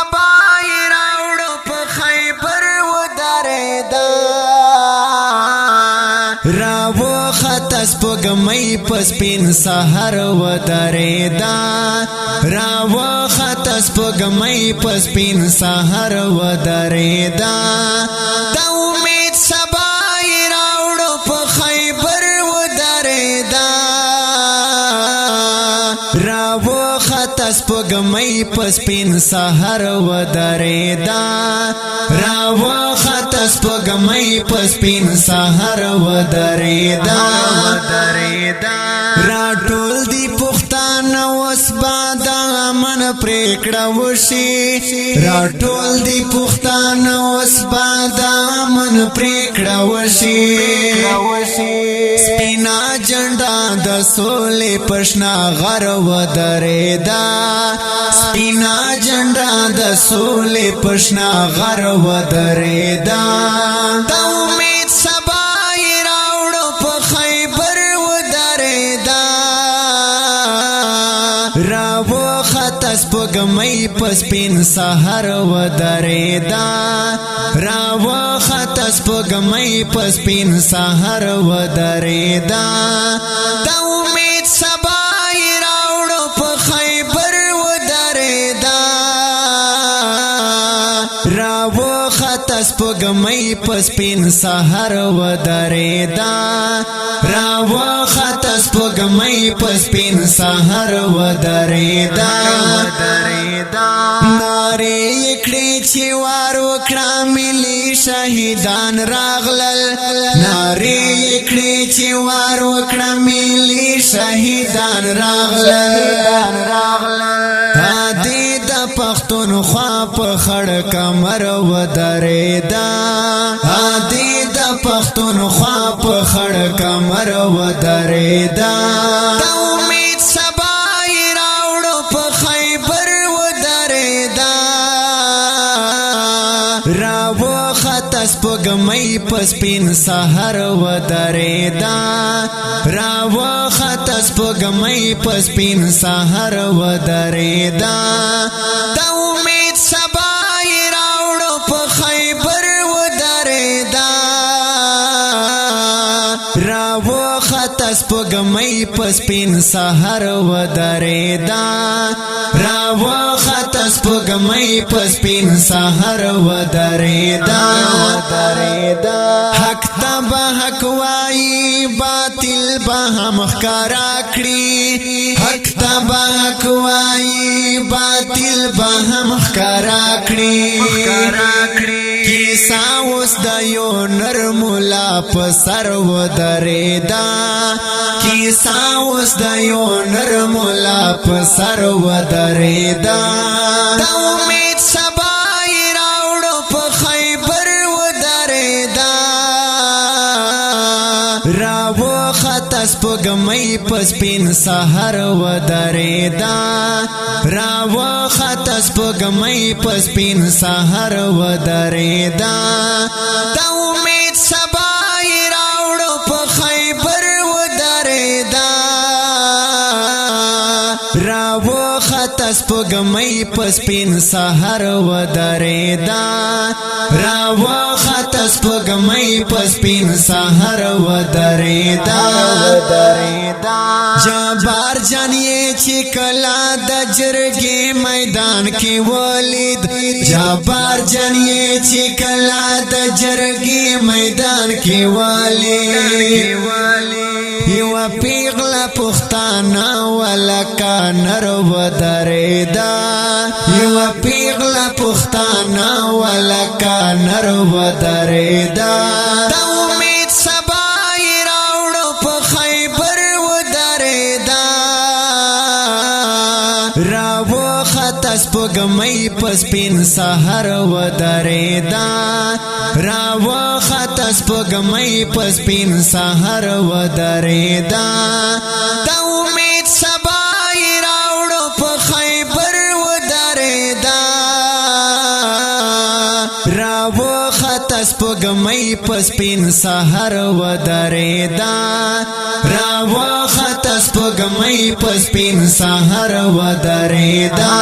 سبای راوړو په خیبر ودرېدا راو خطس پګمې پسپین سحر ودرېدا راو خطس پګمې پسپین سحر ودرېدا د امید سبای راوړو په خیبر ودرېدا راو خطس پګمې پسپین سحر ودرېدا راو خطس پګمې پسپین سحر ودرېدا راټول دی پښتانه وس باد من پریکړه وشي راټول دی پښتانه وس باد من پریکړه وشي سپینا جنډا د سولې پښنا غر ودرېدا سپینا جنډا د سولې پښنا غر ودرېدا د امید سبای راوړو په خیبر ودرېدا راو خطس پګمې پسپین سحر ودرېدا راو خطس پګمې پسپین سحر ودرېدا د امید سبای راوړو په خیبر ودرېدا راو خطس پګمې پسپین سحر ودرېدا راو خطس پګمې پسپین سحر ودرېدا نارې کړې چې وار وکړه ملي شهیدان راغلل نارې کړې چې وار وکړه ملي شهیدان راغلل د پښتونخوا په خړ کمر ودرېدا د پښتونخوا په خړ کمر ودرېدا د امید سبای راوړو په خیبر ودرېدا راو خطس پګمې پسپین سحر ودرېدا راو خطس پګمې پسپین سحر ودرېدا د امید سبای راوړو په خیبر ودرېدا راو خطس پګمې پسپین سحر ودرېدا راو خطس پګمې پسپین سحر ودرېدا حق تبا حق وای باطل به هم ښکارا کړي حق تبا حق وای باطل به هم ښکارا کړي کیسا اوس د یو نر مولا په سر ودرېدا کیسا اوس د یو نر مولا په سر ودرېدا د امید سبای راوړو په خیبر ودرېدا راو خطس پګمې پسپین سحر ودرېدا راو خطس پګمې پسپین سحر ودرېدا د امید سبای راوړو په خیبر ودرېدا راو خطس پګمې پسپین سحر ودرېدا راو خطس پګمې پسپین سحر ودرېدا جبار جانیه چې کلا د جرګې میدان کې ولید جبار جانیه چې کلا د جرګې میدان کې ولید یو پیغله پښتانه ولکا نر ودرېدا یو پیغله پښتانه ولکا نر ودرېدا د امید سبای راوړو په خیبر ودرېدا راو خطس پګمې پسپین سحر ودرېدا راو خطس پګمې پسپین سحر ودرېدا د امید سبای راوړو په خیبر ودرېدا راو خطس پګمې پسپین سحر ودرېدا راو خطس پګمې پسپین سحر ودرېدا